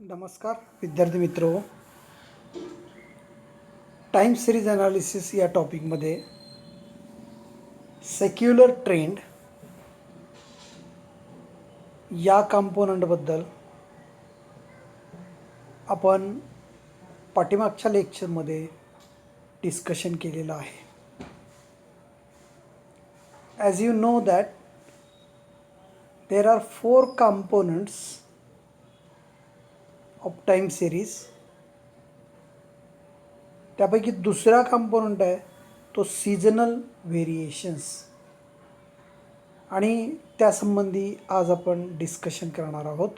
नमस्कार विद्यार्थी मित्रो, टाइम सिरीज ॲनालिसिस या टॉपिकमध्ये सेक्युलर ट्रेंड या कंपोनंटबद्दल आपण पाठीमागच्या लेक्चरमध्ये डिस्कशन केलेलं आहे. As you know that there are 4 components of time series. त्यापैकी दुसरा कंपोनंट आहे तो सीजनल व्हेरिएशन्स, आणि त्यासंबंधी आज आपण डिस्कशन करणार आहोत.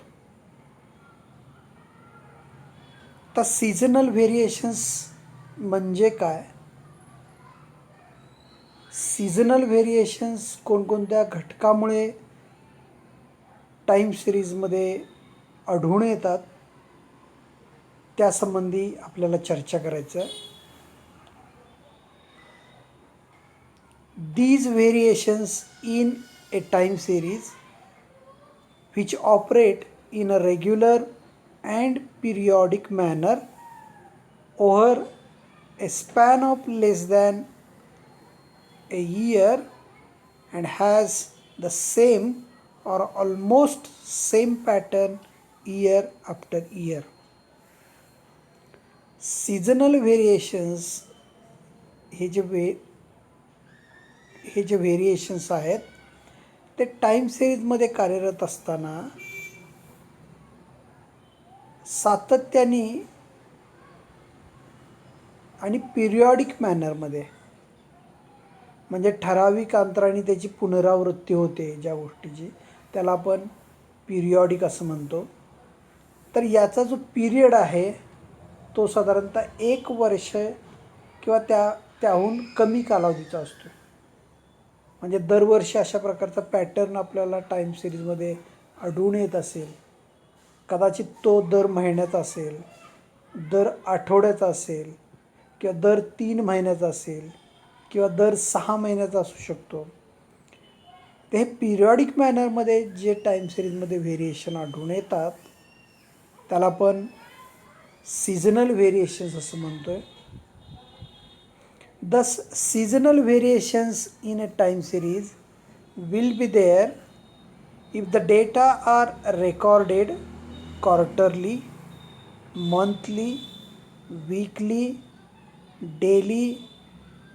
तर सीजनल व्हेरिएशन्स म्हणजे काय, सीजनल व्हेरिएशन्स कोणकोणत्या घटकामुळे टाईम सिरीजमध्ये आढळून येतात, त्यासंबंधी आपल्याला चर्चा करायचं आहे. These variations in a time series which operate in a regular and periodic manner over a span of less than a year and has the same or almost same pattern year after year. Seasonal variations हे जे variations आहेत ते time सिरीजमध्ये कार्यरत असताना सातत्याने आणि periodic मॅनरमध्ये, म्हणजे ठराविक अंतराने त्याची पुनरावृत्ती होते ज्या गोष्टीची, त्याला आपण पिरियॉडिक असं म्हणतो. तर याचा जो पिरियड आहे तो साधारणतः 1 वर्ष किंवा त्याहून कमी कालावधीचा असतो. म्हणजे दरवर्षी अशा प्रकारचा पॅटर्न आपल्याला टाईम सिरीजमध्ये आढळून येत असेल. कदाचित तो दर महिन्याचा असेल, दर आठवड्याचा असेल, किंवा दर 3 महिन्याचा असेल, किंवा दर 6 महिन्याचा असू शकतो. ते पिरियॉडिक मॅनरमध्ये जे टाईम सिरीजमध्ये व्हेरिएशन आढळून येतात त्याला आपण सीजनल व्हेरिएशन्स असं म्हणतो आहे. Thus, seasonal variations in a time series will be there if the data are recorded quarterly, monthly, weekly, daily,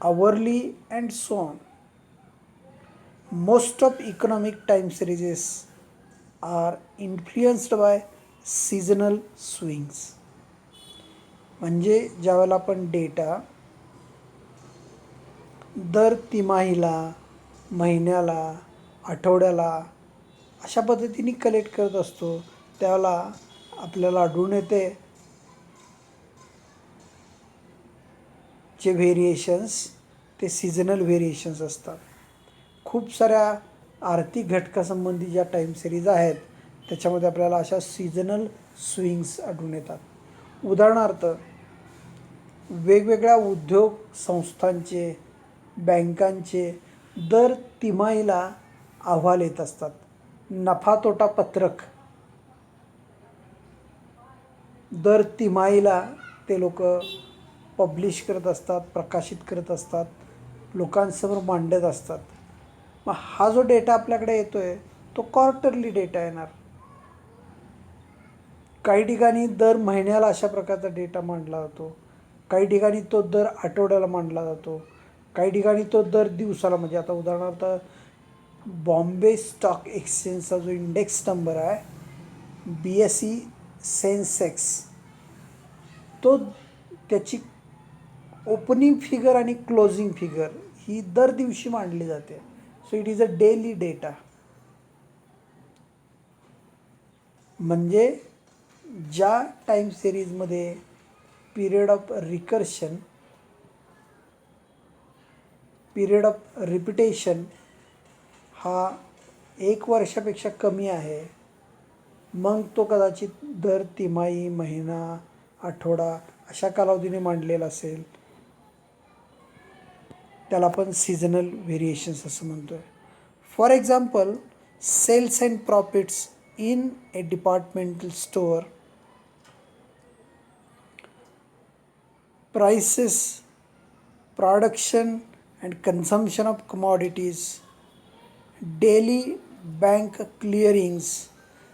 hourly, and so on. Most of economic time series are influenced by seasonal swings. म्हणजे ज्यावेळेला आपण data दर तिमाहीला, महिन्याला, आठवड्याला अशा पद्धतीने collect करत असतो त्यावेळेला आपल्याला आढळून येते जे व्हेरिएशन्स ते सीजनल व्हेरिएशन्स असतात. खूप साऱ्या आर्थिक घटकासंबंधी ज्या टाईम सिरीज आहेत त्याच्यामध्ये आपल्याला अशा सीजनल स्विंग्स आढळून येतात. उदाहरणार्थ, वेगवेगळ्या उद्योग संस्थांचे, बँकांचे दर तिमाहीला अहवाल येत असतात. नफा तोटा पत्रक दर तिमाहीला ते लोक पब्लिश करत असतात, प्रकाशित करत असतात, लोकांसमोर मांडत असतात. मग हा जो डेटा आपल्याकडे येतो आहे तो क्वार्टरली डेटा येणार. काही ठिकाणी दर महिन्याला अशा प्रकारचा डेटा मांडला जातो, काही ठिकाणी तो दर आठवड्याला मांडला जातो, काही ठिकाणी तो दर दिवसाला. म्हणजे आता उदाहरणार्थ बॉम्बे स्टॉक एक्सचेंजचा जो इंडेक्स नंबर आहे BSE सेन्सेक्स, तो त्याची ओपनिंग फिगर आणि क्लोजिंग फिगर ही दर दिवशी मांडली जाते. So it is a daily data. म्हणजे ज्या टाईम सिरीजमध्ये period of recursion, period of repetition हा 1 वर्षापेक्षा कमी आहे, मग तो कदाचित दर तिमाही, महिना, आठवडा अशा कालावधीने मांडलेला असेल, त्याला आपण सीजनल व्हेरिएशन्स असं म्हणतो आहे. For example, sales and profits in a departmental store prices, production and consumption of commodities, daily bank clearings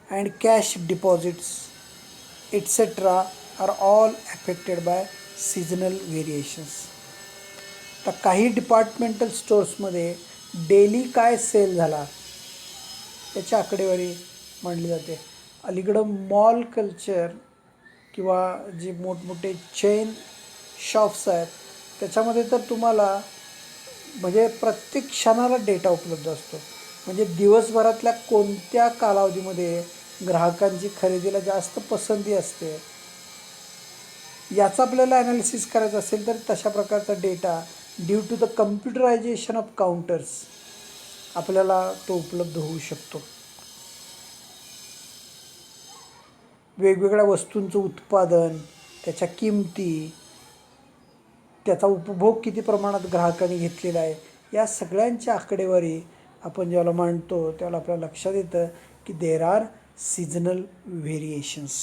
and cash deposits, etc. are all affected by seasonal variations. तर काही डिपार्टमेंटल स्टोर्समध्ये डेली काय sale झाला त्याची आकडेवारी मांडली जाते. अलीकडं mall culture किंवा जे मोठमोठे चेन शॉप्स आहेत त्याच्यामध्ये तर तुम्हाला म्हणजे प्रत्येक क्षणाला डेटा उपलब्ध असतो. म्हणजे दिवसभरातल्या कोणत्या कालावधीमध्ये ग्राहकांची खरेदीला जास्त पसंती असते याचा आपल्याला ॲनालिसिस करायचं असेल तर तशा प्रकारचा data due to the computerisation of counters आपल्याला तो उपलब्ध होऊ शकतो. वेगवेगळ्या वस्तूंचं उत्पादन, त्याच्या किमती, त्याचा उपभोग किती प्रमाणात ग्राहकांनी घेतलेला आहे या सगळ्यांची आकडेवारी आपण ज्याला मांडतो त्याला आपल्या लक्षात येतं की there are seasonal variations.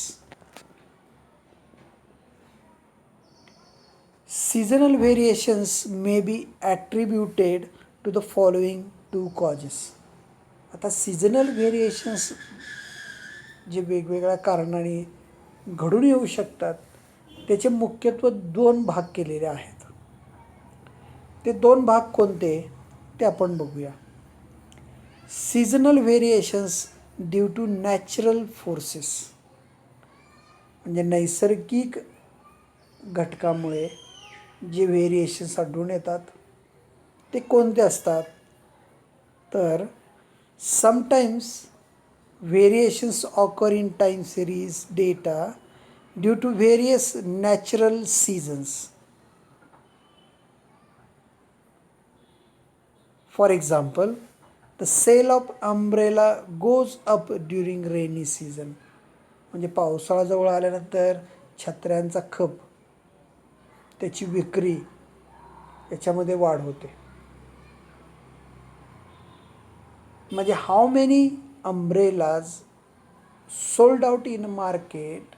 Seasonal variations may be attributed to the following two causes. आता सीजनल व्हेरिएशन्स जे वेगवेगळ्या कारणाने घडून येऊ शकतात त्याचे मुख्यत्वे दोन भाग केलेले आहेत. ते दोन भाग कोणते ते आपण बघूया. Seasonal variations due to natural forces म्हणजे नैसर्गिक घटकामुळे जे व्हेरिएशन्स आढळून येतात ते कोणते असतात तर sometimes variations occur in time series data due to various natural seasons. For example the sale of umbrella goes up during rainy season म्हणजे पावसाळा जवळ आल्यानंतर छत्र्यांचा खप त्याची विक्री याच्यामध्ये वाढ होते. म्हणजे how many umbrellas sold out in market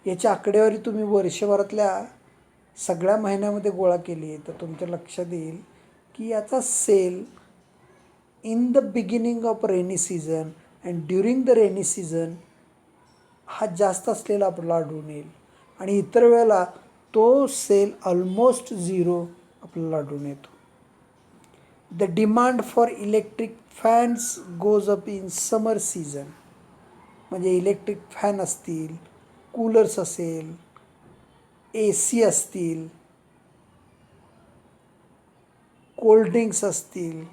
याची आकडेवारी तुम्ही वर्षभरातल्या सगळ्या महिन्यामध्ये गोळा केली तर तुमच्या लक्षात येईल की याचा sale in the beginning of rainy season and during the rainy season हा जास्त असलेला आपल्याला आढळून येईल आणि इतर वेळेला तो सेल ऑलमोस्ट झिरो आपल्याला आढळून येतो. The demand for electric fans goes up in summer season म्हणजे इलेक्ट्रिक फॅन असतील, कूलर्स असेल, AC असतील, कोल्ड्रिंक्स असतील,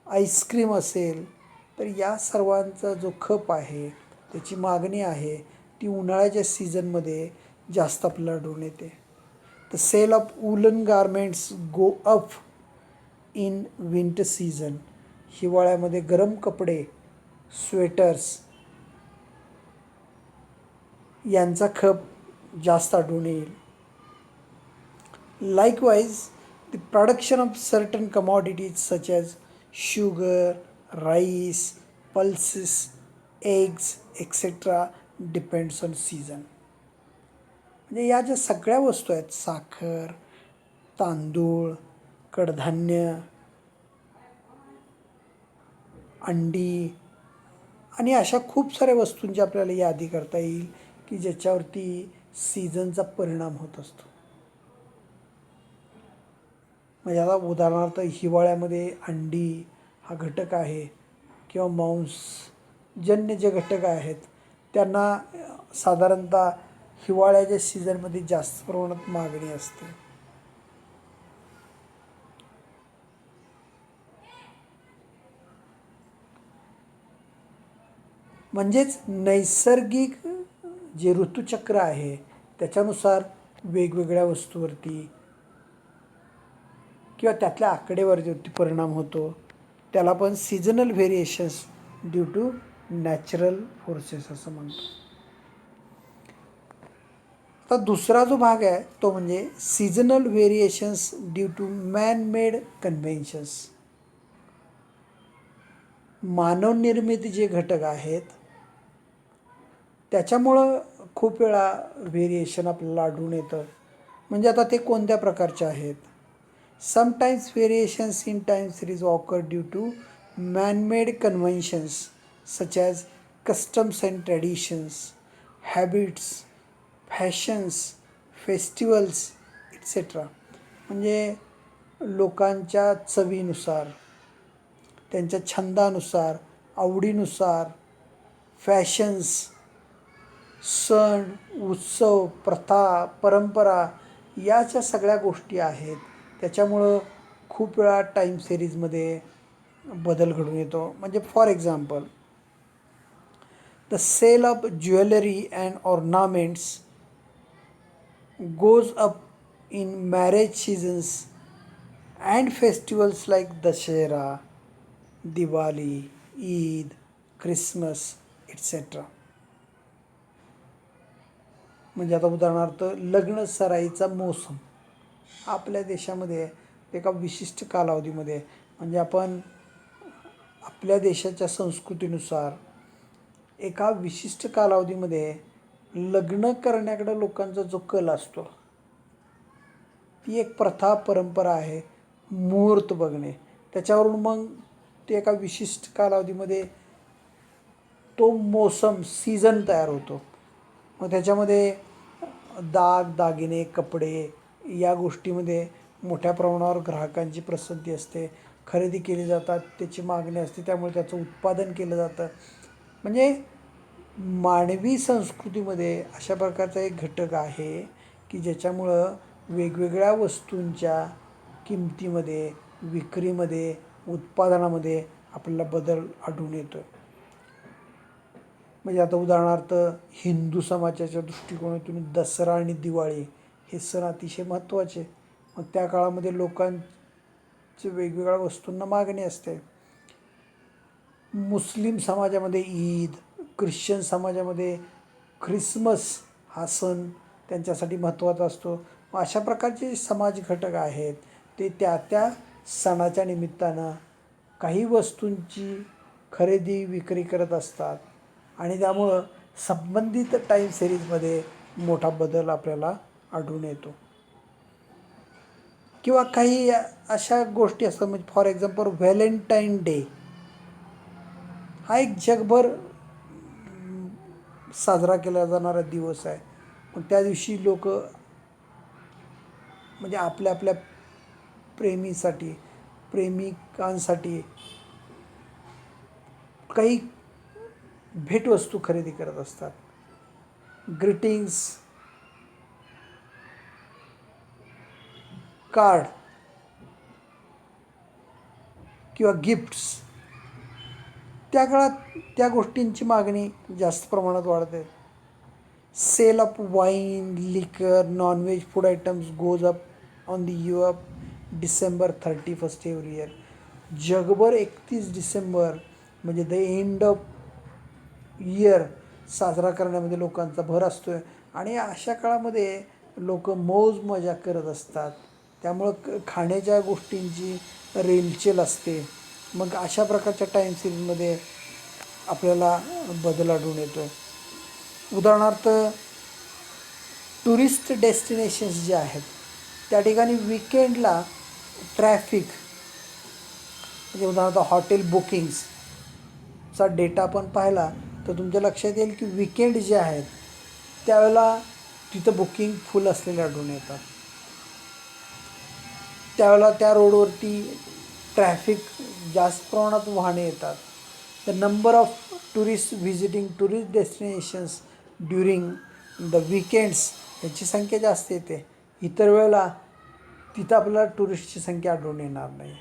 आईस्क्रीम असेल तर या सर्वांचा जो खप आहे त्याची मागणी आहे ती उन्हाळ्याच्या सीझनमध्ये जास्त आपल्याला आढळून येते. The sale of woollen garments go up in winter season हिवाळ्यामध्ये गरम कपडे, स्वेटर्स यांचा खप जास्त आढळून येईल. Likewise the production of certain commodities such as sugar, rice, pulses, eggs etcetera depends on season. म्हणजे या ज्या सगळ्या वस्तू आहेत साखर, तांदूळ, कडधान्य, अंडी आणि अशा खूप साऱ्या वस्तूंची आपल्याला यादी करता येईल की ज्याच्यावरती सीझनचा परिणाम होत असतो. म्हणजे आता उदाहरणार्थ हिवाळ्यामध्ये अंडी हा घटक आहे किंवा मांसजन्य जे घटक आहेत त्यांना साधारणतः हिवाळ्याच्या सीझनमध्ये जास्त प्रमाणात मागणी असते. म्हणजेच नैसर्गिक जे ऋतुचक्र आहे त्याच्यानुसार वेगवेगळ्या वस्तूवरती किंवा त्यातल्या आकडेवारीवरती परिणाम होतो. त्याला आपण seasonal variations due to natural forces असं म्हणतो. तर दुसरा जो भाग आहे तो म्हणजे seasonal variations due to man made conventions. मानवनिर्मित जे घटक आहेत त्याच्यामुळं खूप वेळा व्हेरिएशन आपल्याला आढळून येतं. म्हणजे आता ते कोणत्या प्रकारचे आहेत? Sometimes variations in time series occur due to man-made conventions such as customs and traditions, habits, fashions, festivals etc. म्हणजे लोकांच्या चवीनुसार, त्यांच्या छंदानुसार, आवडीनुसार, फॅशन्स, सण, उत्सव, प्रथा, परंपरा याच्या सगळ्या गोष्टी आहेत. त्याच्यामुळं खूप वेळा टाईम सिरीजमध्ये बदल घडून येतो. म्हणजे for example, the sale of jewellery and ornaments goes up in marriage seasons and festivals like Dashera, Diwali, Eid, Christmas, etc. म्हणजे आता उदाहरणार्थ लग्न सराईचा मोसम आपल्या देशामध्ये एका विशिष्ट कालावधीमध्ये, म्हणजे आपण आपल्या देशाच्या संस्कृतीनुसार एका विशिष्ट कालावधीमध्ये लग्न करण्याकडे लोकांचा जो कल असतो, ती एक प्रथा परंपरा आहे. मुहूर्त बघणे, त्याच्यावरून मग ते एका विशिष्ट कालावधीमध्ये तो मोसम सीझन तयार होतो. मग त्याच्यामध्ये दागिने, कपडे या गोष्टीमध्ये मोठ्या प्रमाणावर ग्राहकांची पसंती असते, खरेदी केली जातात, त्याची मागणी असते, त्यामुळे त्याचं उत्पादन केलं जातं. म्हणजे मानवी संस्कृतीमध्ये अशा प्रकारचा एक घटक आहे की ज्याच्यामुळं वेगवेगळ्या वस्तूंच्या किमतीमध्ये, विक्रीमध्ये, उत्पादनामध्ये आपल्याला बदल आढळून येतो. म्हणजे आता उदाहरणार्थ हिंदू समाजाच्या दृष्टिकोनातून दसरा आणि दिवाळी हे सण अतिशय महत्त्वाचे. मग त्या काळामध्ये लोकांचे वेगवेगळ्या वस्तूंना मागणी असते. मुस्लिम समाजामध्ये ईद, ख्रिश्चन समाजामध्ये ख्रिसमस हा सण त्यांच्यासाठी महत्त्वाचा असतो. मग अशा प्रकारचे समाज घटक आहेत ते त्या त्या सणाच्या निमित्तानं काही वस्तूंची खरेदी विक्री करत असतात आणि त्यामुळं संबंधित टाईम सिरीजमध्ये मोठा बदल आपल्याला आढळून येतो. किंवा काही अशा गोष्टी असतात, म्हणजे फॉर एक्झाम्पल व्हॅलेंटाईन डे हा एक जगभर साजरा केला जाणारा दिवस आहे. मग त्या दिवशी लोक म्हणजे आपल्या आपल्या प्रेमीसाठी, प्रेमिकांसाठी काही भेटवस्तू खरेदी करत असतात. ग्रीटिंग्स कार्ड किंवा गिफ्ट्स, त्या काळात त्या गोष्टींची मागणी जास्त प्रमाणात वाढते. Sale of wine, liquor, nonveg food items goes up on the युअप डिसेंबर 31 एव्हरी इयर. जगभर 31 डिसेंबर म्हणजे द एंड ऑफ इयर साजरा करण्यामध्ये लोकांचा भर असतो आहे. आणि अशा काळामध्ये लोक मौज मजा करत असतात, त्यामुळं खाण्याच्या गोष्टींची रेलचेल असते. मग अशा प्रकारच्या टाईम सिरीजमध्ये आपल्याला बदल आढळून येतो आहे. उदाहरणार्थ टुरिस्ट डेस्टिनेशन्स जे आहेत त्या ठिकाणी विकेंडला ट्रॅफिक, म्हणजे उदाहरणार्थ हॉटेल बुकिंग्सचा डेटा आपण पाहिला तर तुमच्या लक्षात येईल की विकेंड जे आहेत त्यावेळेला तिथं बुकिंग फुल असलेले आढळून येतात. त्यावेळेला त्या रोडवरती ट्रॅफिक जास्त प्रमाणात वाहने येतात. The number of tourist visiting tourist destinations during the weekends याची संख्या जास्त येते. इतर वेळेला तिथं आपल्याला टुरिस्टची संख्या आढळून येणार नाही.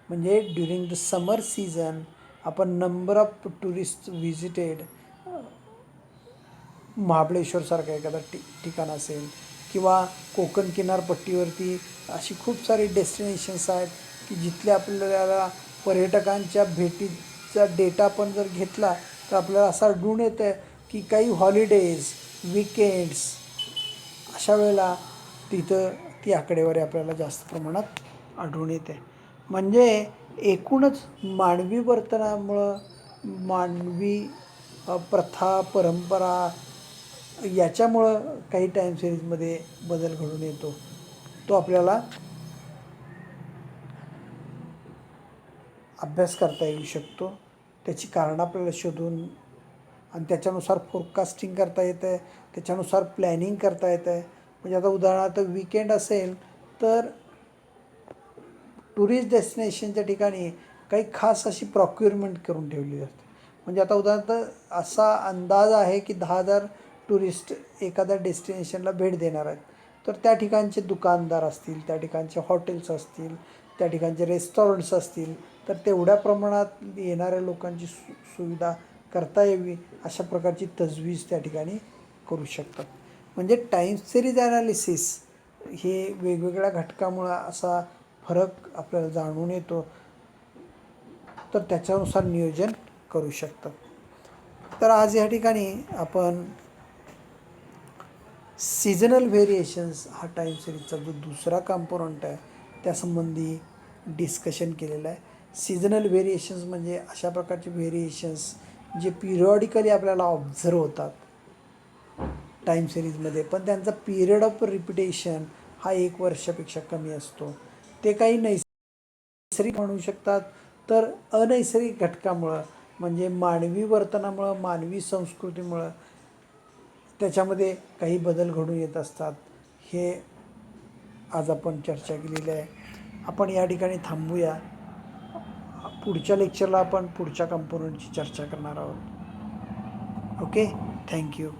म्हणजे ड्युरिंग द समर सीझन आपण नंबर ऑफ टुरिस्ट व्हिजिटेड, महाबळेश्वरसारखं एखादा ठिकाण असेल किंवा कोकण किनारपट्टीवरती अशी खूप सारी डेस्टिनेशन्स आहेत की जिथले आपल्याला पर्यटकांच्या भेटीचा डेटा आपण जर घेतला तर आपल्याला असं आढळून येतं की काही हॉलिडेज, विकेंड्स अशा वेळेला तिथं ती आकडेवारी आपल्याला जास्त प्रमाणात आढळून येते. म्हणजे एकूणच मानवी वर्तनामुळं, मानवी प्रथा परंपरा याच्यामुळं काही टाईम सिरीजमध्ये बदल घडून येतो, तो आपल्याला अभ्यास करता येऊ शकतो. त्याची कारणं आपल्याला शोधून आणि त्याच्यानुसार फोरकास्टिंग करता येतं आहे, त्याच्यानुसार प्लॅनिंग करता येतं आहे. म्हणजे आता उदाहरणार्थ वीकेंड असेल तर टुरिस्ट डेस्टिनेशनच्या ठिकाणी काही खास अशी प्रॉक्युरमेंट करून ठेवली जाते. म्हणजे आता उदाहरणार्थ असा अंदाज आहे की 10,000 टुरिस्ट एखाद्या डेस्टिनेशनला भेट देणार आहेत, तर त्या ठिकाणचे दुकानदार असतील, त्या ठिकाणचे हॉटेल्स असतील, त्या ठिकाणचे रेस्टॉरंट्स असतील, तर तेवढ्या प्रमाणात येणाऱ्या लोकांची सुविधा करता यावी अशा प्रकारची तजवीज त्या ठिकाणी करू शकतात. म्हणजे टाईम सिरीज ॲनालिसिस हे वेगवेगळ्या घटकामुळं असा फरक आपल्याला जाणून येतो, तर त्याच्यानुसार नियोजन करू शकतात. तर आज या ठिकाणी आपण सीझनल व्हेरिएशन्स हा टाईम सिरीजचा जो दुसरा कंपोनंट आहे त्यासंबंधी डिस्कशन केलेलं आहे. सीझनल व्हेरिएशन्स म्हणजे अशा प्रकारचे व्हेरिएशन्स जे पिरियॉडिकली आपल्याला ऑब्झर्व होतात टाईम सिरीजमध्ये, पण त्यांचा पिरियड ऑफ रिपिटेशन हा 1 वर्षापेक्षा कमी असतो. ते काही नैसर्गिक म्हणू शकतात, तर अनैसर्गिक घटकामुळं म्हणजे मानवी वर्तनामुळं, मानवी संस्कृतीमुळं त्याच्यामध्ये काही बदल घडून येत असतात. हे आज आपण चर्चा केलेली आहे. आपण या ठिकाणी थांबूया. पुढच्या लेक्चरला आपण पुढच्या कंपोनंटची चर्चा करणार आहोत. Okay, thank you.